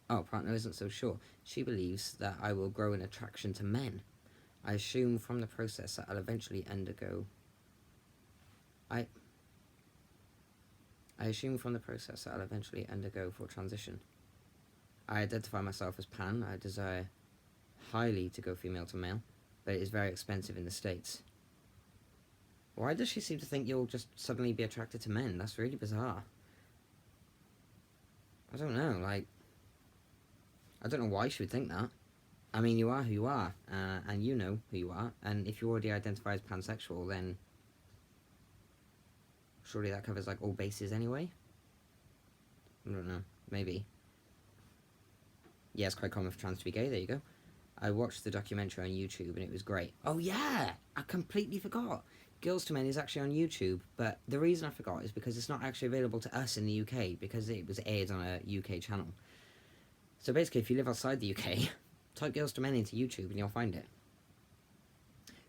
S1: Oh, partner isn't so sure. She believes that I will grow an attraction to men. I assume from the process that I'll eventually undergo... I assume from the process that I'll eventually undergo for transition. I identify myself as pan. I desire highly to go female to male, but it is very expensive in the States. Why does she seem to think you'll just suddenly be attracted to men? That's really bizarre. I don't know, like... I don't know why she would think that. I mean, you are who you are, and you know who you are, and if you already identify as pansexual, then surely that covers, like, all bases anyway? I don't know, maybe. Yeah, it's quite common for trans to be gay, there you go. I watched the documentary on YouTube and it was great. Oh yeah, I completely forgot. Girls to Men is actually on YouTube, but the reason I forgot is because it's not actually available to us in the UK, because it was aired on a UK channel. So basically, if you live outside the UK, type Girls to Men into YouTube and you'll find it.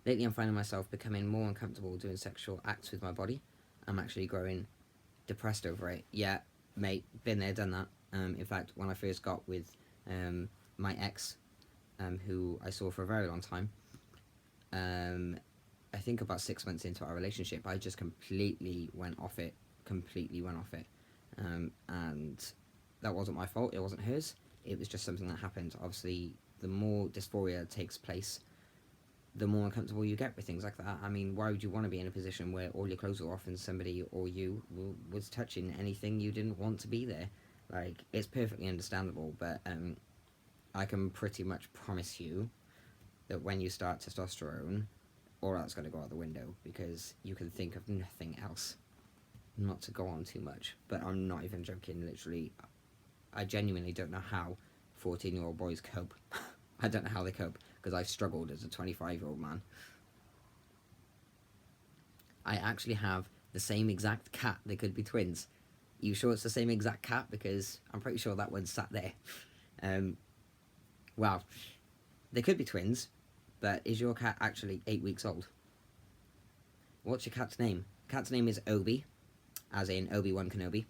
S1: Lately I'm finding myself becoming more uncomfortable doing sexual acts with my body. I'm actually growing depressed over it. Yeah, mate, been there, done that. In fact, when I first got with my ex, who I saw for a very long time, I think about 6 months into our relationship, I just completely went off it. And that wasn't my fault, it wasn't hers. It was just something that happened. Obviously, the more dysphoria takes place, the more uncomfortable you get with things like that. I mean, why would you want to be in a position where all your clothes are off and somebody or you was touching anything you didn't want to be there? Like, it's perfectly understandable, but I can pretty much promise you that when you start testosterone, all that's going to go out the window, because you can think of nothing else. Not to go on too much, but I'm not even joking, literally. I genuinely don't know how 14-year-old boys cope. I don't know how they cope, because I've struggled as a 25-year-old man. I actually have the same exact cat. They could be twins. You sure it's the same exact cat? Because I'm pretty sure that one's sat there. Well, they could be twins, but is your cat actually 8 weeks old? What's your cat's name? Cat's name is Obi, as in Obi-Wan Kenobi.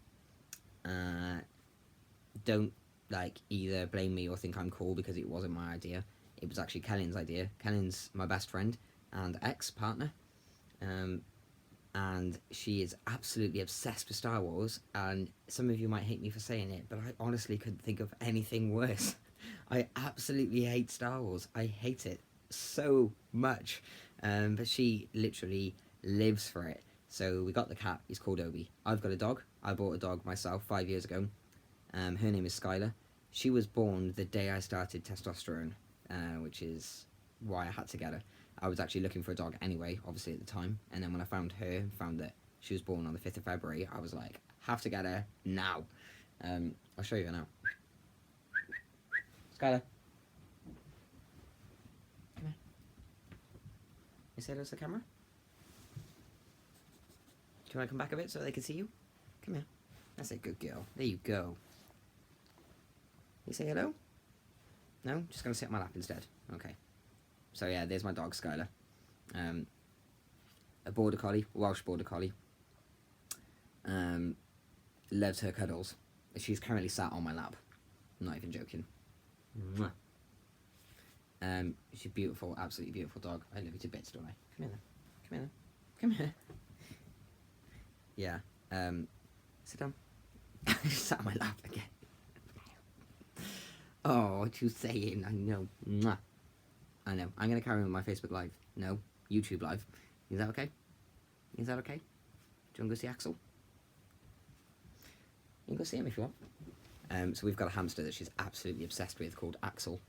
S1: Don't, like, either blame me or think I'm cool because it wasn't my idea. It was actually Kellen's idea. Kellen's my best friend and ex-partner. And she is absolutely obsessed with Star Wars, and some of you might hate me for saying it, but I honestly couldn't think of anything worse. I absolutely hate Star Wars. I hate it so much. But she literally lives for it. So we got the cat. He's called Obi. I've got a dog. I bought a dog myself 5 years ago. Her name is Skylar. She was born the day I started testosterone, which is why I had to get her. I was actually looking for a dog anyway, obviously at the time. And then when I found her, found that she was born on the 5th of February, I was like, have to get her now. I'll show you now. Skylar. Come here. You say hello to the camera? Do you want to come back a bit so they can see you? Come here. That's a good girl. There you go. You say hello? No? Just going to sit on my lap instead. Okay. So yeah, there's my dog, Skylar. A border collie, Welsh border collie. Loves her cuddles. She's currently sat on my lap. I'm not even joking. Mwah. She's a beautiful, absolutely beautiful dog. I love you to bits, don't I? Come here then. Come here then. Come here. Yeah. Sit down. She sat on my lap again. Oh, what you saying? I know. Mwah. I know. I'm going to carry on my Facebook Live. No, YouTube Live. Is that okay? Is that okay? Do you want to go see Axel? You can go see him if you want. So we've got a hamster that she's absolutely obsessed with called Axel.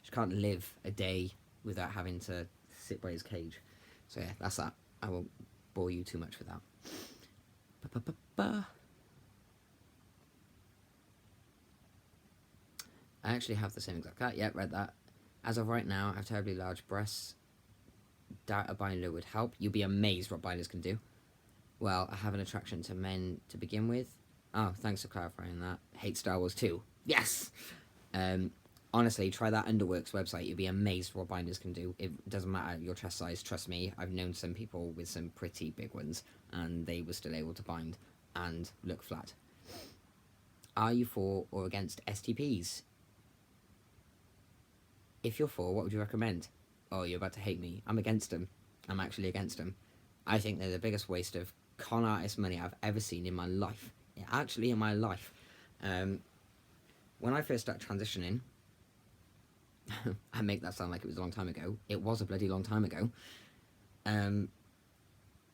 S1: She can't live a day without having to sit by his cage. So yeah, that's that. I won't bore you too much with that. Ba-ba-ba-ba. I actually have the same exact cat. Yep, read that. As of right now, I have terribly large breasts. Doubt a binder would help. You'll be amazed what binders can do. Well, I have an attraction to men to begin with. Oh, thanks for clarifying that. Hate Star Wars 2. Yes! Honestly, try that Underworks website. You'll be amazed what binders can do. It doesn't matter your chest size. Trust me, I've known some people with some pretty big ones, and they were still able to bind and look flat. Are you for or against STPs? If you're for, what would you recommend? Oh, you're about to hate me. I'm against them. I'm actually against them. I think they're the biggest waste of con artist money I've ever seen in my life. Yeah, actually, in my life. When I first started transitioning, I make that sound like it was a long time ago. It was a bloody long time ago.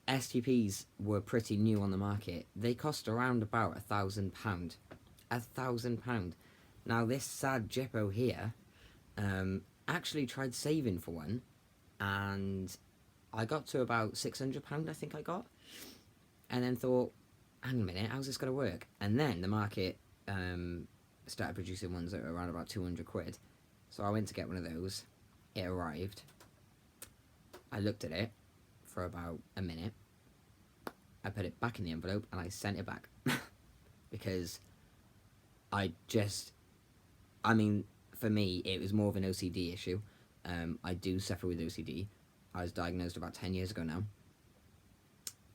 S1: STPs were pretty new on the market. They cost around about £1,000. £1,000. Now, this sad Jippo here actually tried saving for one, and I got to about £600, I think I got, and then thought, hang on a minute, how's this going to work? And then the market started producing ones that were around about 200 quid. So I went to get one of those. It arrived. I looked at it for about a minute. I put it back in the envelope and I sent it back. Because I mean, for me, it was more of an OCD issue. I do suffer with OCD. I was diagnosed about 10 years ago now.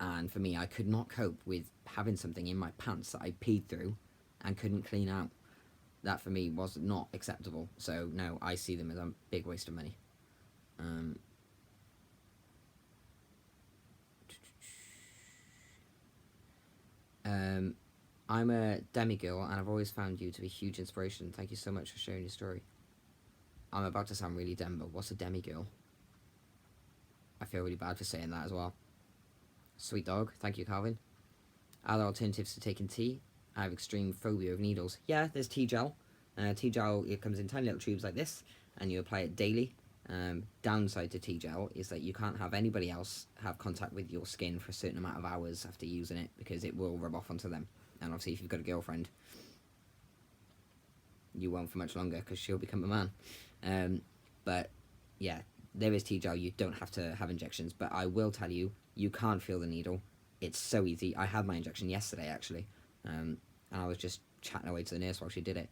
S1: And for me, I could not cope with having something in my pants that I peed through and couldn't clean out. That for me was not acceptable. So no, I see them as a big waste of money. I'm a demigirl and I've always found you to be a huge inspiration. Thank you so much for sharing your story. I'm about to sound really dumb, but what's a demigirl? I feel really bad for saying that as well. Sweet dog. Thank you, Calvin. Are there alternatives to taking tea? I have extreme phobia of needles. Yeah, there's tea gel. Tea gel, it comes in tiny little tubes like this, and you apply it daily. Downside to tea gel is that you can't have anybody else have contact with your skin for a certain amount of hours after using it, because it will rub off onto them. And obviously if you've got a girlfriend, you won't for much longer, because she'll become a man. But yeah, there is tea gel. You don't have to have injections, but I will tell you, you can't feel the needle. It's so easy. I had my injection yesterday, actually, and I was just chatting away to the nurse while she did it.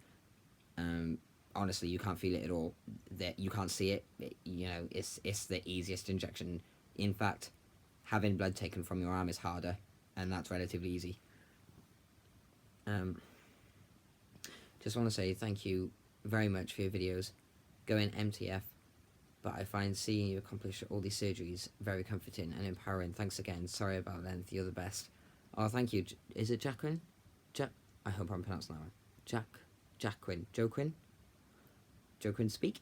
S1: Honestly, you can't feel it at all. That you can't see it. You know, it's the easiest injection. In fact, having blood taken from your arm is harder, and that's relatively easy. Just want to say thank you very much for your videos. Going MTF, but I find seeing you accomplish all these surgeries very comforting and empowering. Thanks again. Sorry about length. You're the best. Oh, thank you. Is it Jacqueline? I hope I'm pronouncing that right. Jacqueline. Joquin speak.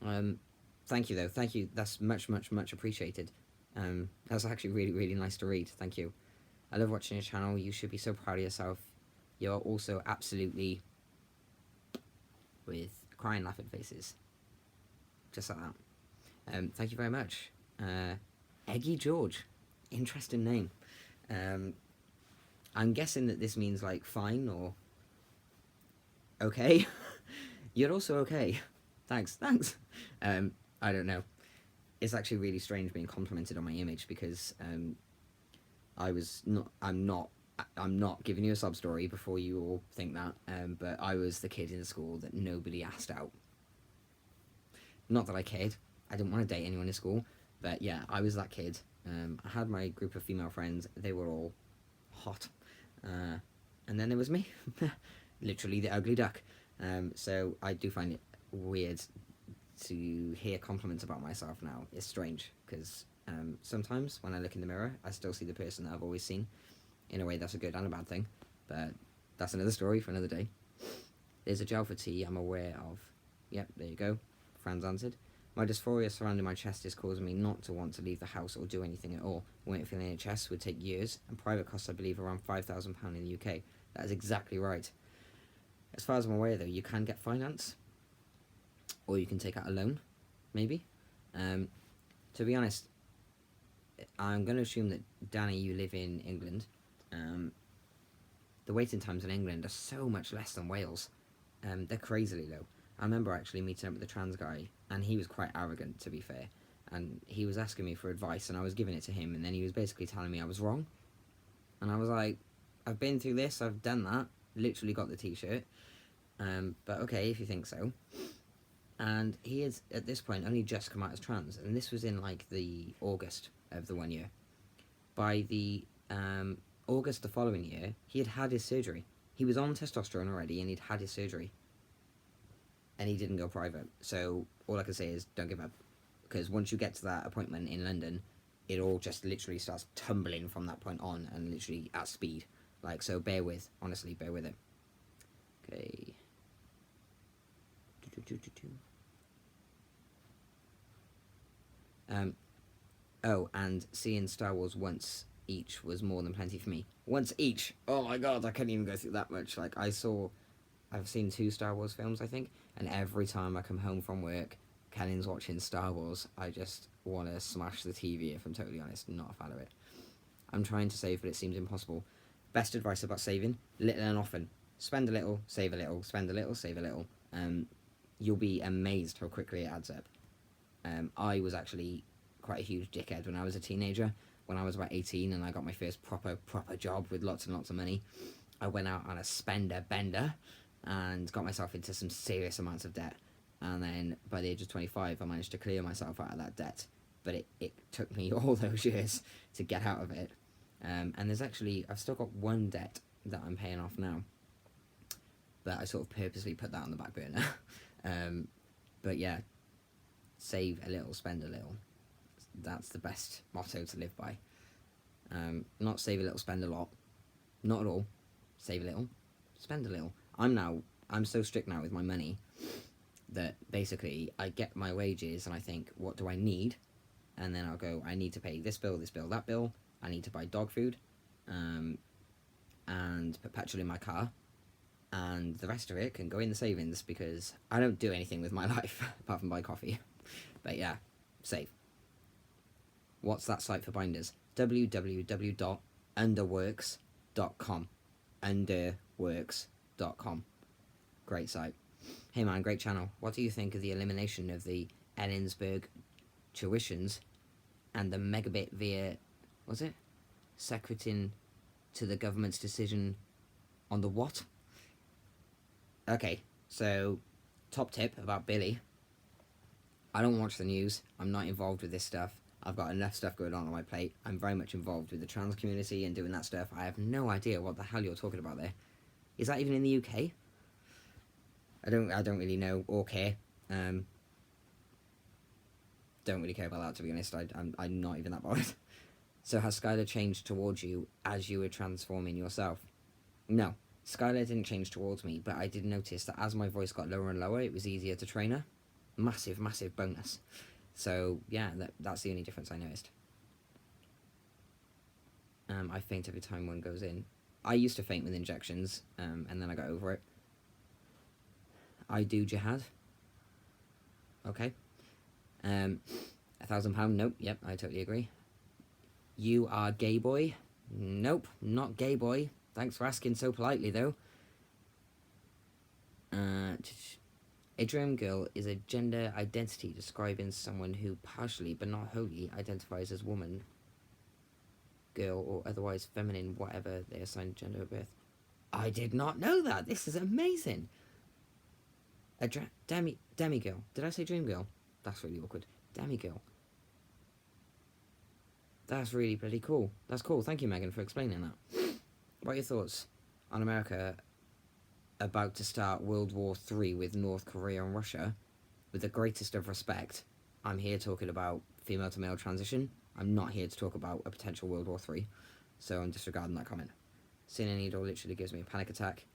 S1: Thank you though. Thank you. That's much appreciated. That's actually really, really nice to read. Thank you. I love watching your channel. You should be so proud of yourself. You're also absolutely with crying, laughing faces. Just like that. Thank you very much. Eggy George. Interesting name. I'm guessing that this means like fine or okay. You're also okay. Thanks. I don't know. It's actually really strange being complimented on my image because I'm not giving you a sob story before you all think that, but I was the kid in school that nobody asked out. Not that I cared. I didn't want to date anyone in school, but yeah, I was that kid. I had my group of female friends. They were all hot. And then there was me. Literally the ugly duck. So I do find it weird to hear compliments about myself now. It's strange, because sometimes when I look in the mirror, I still see the person that I've always seen. In a way, that's a good and a bad thing, but that's another story for another day. There's a gel for tea I'm aware of. Yep, there you go. Fran's answered. My dysphoria surrounding my chest is causing me not to want to leave the house or do anything at all. Waiting for the NHS would take years, and private costs, I believe, around £5,000 in the UK. That is exactly right. As far as I'm aware, though, you can get finance, or you can take out a loan, maybe. To be honest, I'm going to assume that, Danny, you live in England. The waiting times in England are so much less than Wales. They're crazily low. I remember actually meeting up with the trans guy, and he was quite arrogant, to be fair. And he was asking me for advice, and I was giving it to him, and then he was basically telling me I was wrong. And I was like, I've been through this, I've done that, literally got the t-shirt. But okay, if you think so. And he is, at this point, only just come out as trans, and this was in, like, the August of the 1 year. By the August the following year, he had his surgery. He was on testosterone already, and he'd had his surgery. And he didn't go private. So all I can say is don't give up, because once you get to that appointment in London, it all just literally starts tumbling from that point on, and literally at speed. Like, so bear with, honestly, bear with it. Okay. Oh, and seeing Star Wars once each was more than plenty for me. Once each? Oh my god, I couldn't even go through that much. Like, I've seen 2 Star Wars films, I think, and every time I come home from work, Kellen's watching Star Wars, I just want to smash the TV, if I'm totally honest. Not a fan of it. I'm trying to save, but it seems impossible. Best advice about saving, little and often. Spend a little, save a little, spend a little, save a little. You'll be amazed how quickly it adds up. I was actually quite a huge dickhead when I was a teenager. When I was about 18 and I got my first proper job with lots and lots of money, I went out on a spender bender and got myself into some serious amounts of debt. And then by the age of 25, I managed to clear myself out of that debt. But it took me all those years to get out of it. And there's actually, I've still got one debt that I'm paying off now. But I sort of purposely put that on the back burner. But yeah, save a little, spend a little. That's the best motto to live by. Not save a little, spend a lot. Not at all. Save a little, spend a little. I'm so strict now with my money that basically I get my wages and I think, what do I need? And then I'll go, I need to pay this bill, that bill. I need to buy dog food, and put petrol in my car. And the rest of it can go in the savings, because I don't do anything with my life apart from buy coffee. But yeah, save. What's that site for binders? www.underworks.com. Underworks.com. Great site. Hey man, great channel. What do you think of the elimination of the Ellensburg tuitions and the megabit via, was it? Secreting to the government's decision on the what? Okay, so top tip about Billy. I don't watch the news. I'm not involved with this stuff. I've got enough stuff going on my plate. I'm very much involved with the trans community and doing that stuff. I have no idea what the hell you're talking about there. Is that even in the UK? I don't really know or care. Don't really care about that, to be honest. I'm not even that bothered. So has Skylar changed towards you as you were transforming yourself? No, Skylar didn't change towards me, but I did notice that as my voice got lower and lower, it was easier to train her. Massive bonus. So yeah, that's the only difference I noticed. I faint every time one goes in. I used to faint with injections, and then I got over it. I do jihad. Okay. £1,000, nope, yep, I totally agree. You are gay boy? Nope, not gay boy. Thanks for asking so politely, though. A dream girl is a gender identity describing someone who partially, but not wholly, identifies as woman, girl, or otherwise feminine, whatever they assigned gender at birth. I did not know that. This is amazing. A demigirl. Did I say dream girl? That's really awkward. Demigirl. That's really bloody cool. That's cool. Thank you, Megan, for explaining that. What are your thoughts on America about to start World War III with North Korea and Russia? With the greatest of respect, I'm here talking about female to male transition. I'm not here to talk about a potential World War III, so I'm disregarding that comment. Seeing a needle literally gives me a panic attack.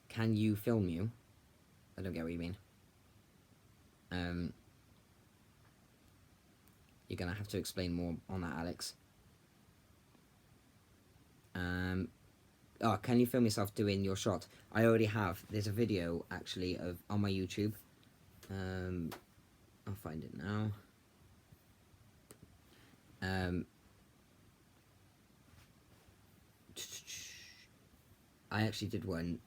S1: Can you film you? I don't get what you mean. You're gonna have to explain more on that, Alex. Oh, can you film yourself doing your shot? I already have. There's a video actually on my YouTube. I'll find it now. I actually did one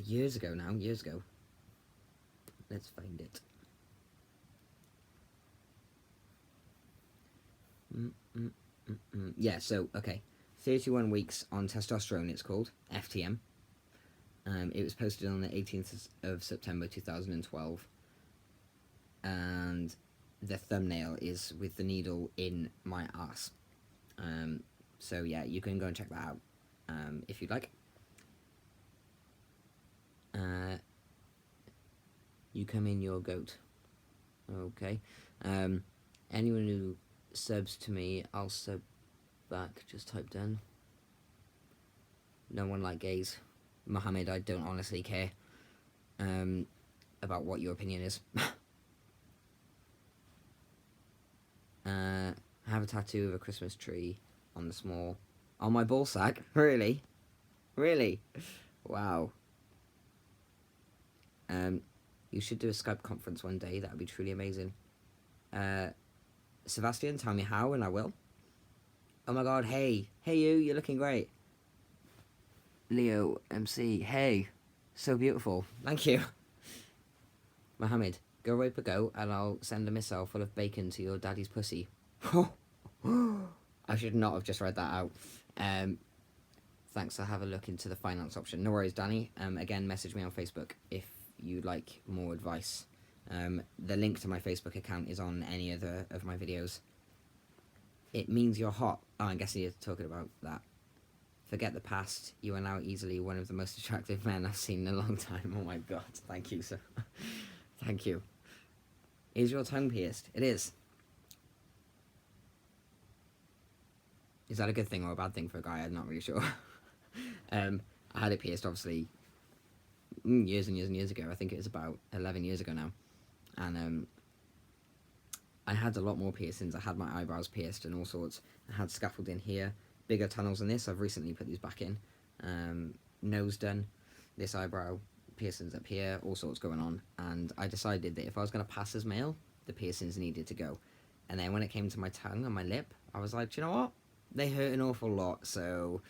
S1: years ago now. Years ago. Let's find it. Yeah. So okay. 31 weeks on testosterone, it's called, FTM. It was posted on the 18th of September 2012. And the thumbnail is with the needle in my ass. So yeah, you can go and check that out if you'd like. You come in your goat. Okay. Anyone who subs to me, I'll sub back. Just typed in. No one like gays. Mohammed, I don't honestly care about what your opinion is. Have a tattoo of a Christmas tree on the small... On my ball sack? Really? Really? Wow. You should do a Skype conference one day. That would be truly amazing. Sebastian, tell me how and I will. Oh my god, hey. Hey you're looking great. Leo MC, hey. So beautiful. Thank you. Mohammed, go rape a goat and I'll send a missile full of bacon to your daddy's pussy. I should not have just read that out. Thanks, I'll have a look into the finance option. No worries, Danny. Again, message me on Facebook if you'd like more advice. The link to my Facebook account is on any other of my videos. It means you're hot. Oh, I'm guessing you're talking about that. Forget the past. You are now easily one of the most attractive men I've seen in a long time. Oh my god. Thank you, sir. Thank you. Is your tongue pierced? It is. Is that a good thing or a bad thing for a guy? I'm not really sure. I had it pierced, obviously, years and years and years ago. I think it was about 11 years ago now. And I had a lot more piercings. I had my eyebrows pierced and all sorts. I had scaffolding here. Bigger tunnels than this. I've recently put these back in. Nose done. This eyebrow. Piercings up here. All sorts going on. And I decided that if I was going to pass as male, the piercings needed to go. And then when it came to my tongue and my lip, I was like, do you know what? They hurt an awful lot, so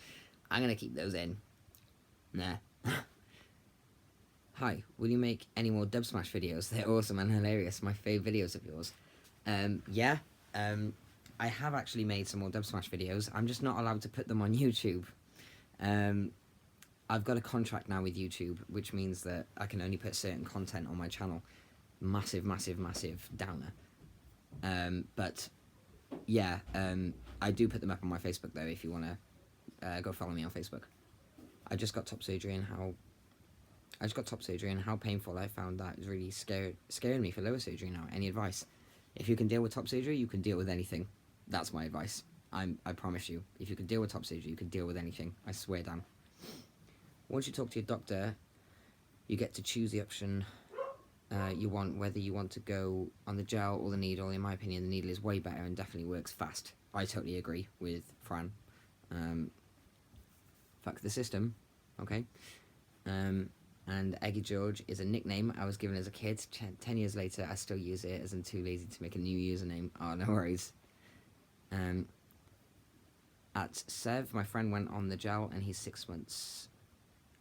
S1: I'm going to keep those in. Nah. Hi, will you make any more Dub Smash videos? They're awesome and hilarious. My favourite videos of yours. Yeah. I have actually made some more Dub Smash videos. I'm just not allowed to put them on YouTube. I've got a contract now with YouTube, which means that I can only put certain content on my channel. Massive, massive, massive downer. But yeah, I do put them up on my Facebook though, if you want to go follow me on Facebook. I just got top surgery and how painful I found that is really scaring me for lower surgery now. Any advice? If you can deal with top surgery, you can deal with anything. That's my advice. I promise you. If you can deal with top surgery, you can deal with anything. I swear down. Once you talk to your doctor, you get to choose the option you want, whether you want to go on the gel or the needle. In my opinion, the needle is way better and definitely works fast. I totally agree with Fran. Fuck the system, okay? And Eggy George is a nickname I was given as a kid. 10 years later, I still use it as I'm too lazy to make a new username. Oh, no worries. At Sev, my friend went on the gel and he's 6 months.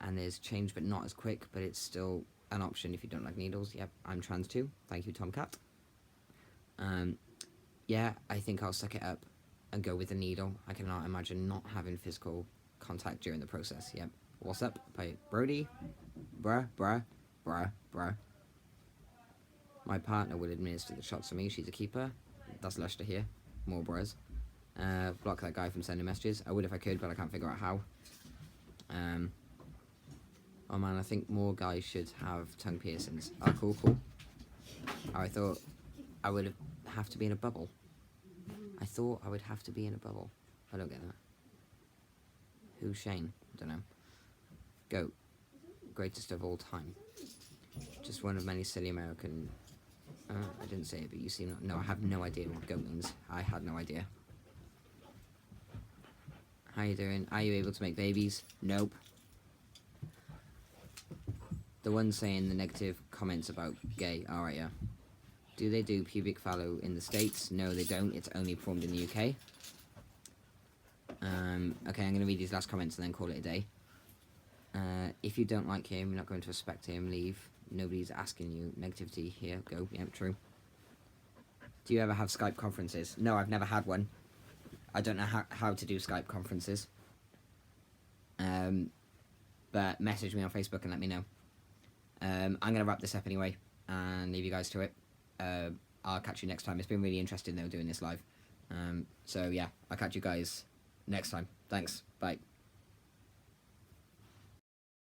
S1: And there's change, but not as quick, but it's still an option if you don't like needles. Yep, I'm trans too. Thank you, Tomcat. Yeah, I think I'll suck it up and go with the needle. I cannot imagine not having physical contact during the process. Yep. What's up? By Brody. Bruh. My partner would administer the shots for me. She's a keeper. That's lush to hear. More bros. Block that guy from sending messages. I would if I could, but I can't figure out how. Oh man, I think more guys should have tongue piercings. Oh, cool. Oh, I thought I would have to be in a bubble. I thought I would have to be in a bubble. I don't get that. Who's Shane? I don't know. Goat. Greatest of all time. Just one of many silly American... I didn't say it, but you seem not... No, I have no idea what goat means. I had no idea. How you doing? Are you able to make babies? Nope. The one saying the negative comments about gay. Alright, yeah. Do they do pubic fallow in the States? No, they don't. It's only performed in the UK. Okay, I'm going to read these last comments and then call it a day. If you don't like him, you're not going to respect him, leave. Nobody's asking you. Negativity here. Go. Yeah, true. Do you ever have Skype conferences? No, I've never had one. I don't know how to do Skype conferences. But message me on Facebook and let me know. I'm going to wrap this up anyway and leave you guys to it. I'll catch you next time. It's been really interesting though doing this live. So yeah, I'll catch you guys next time. Thanks. Bye.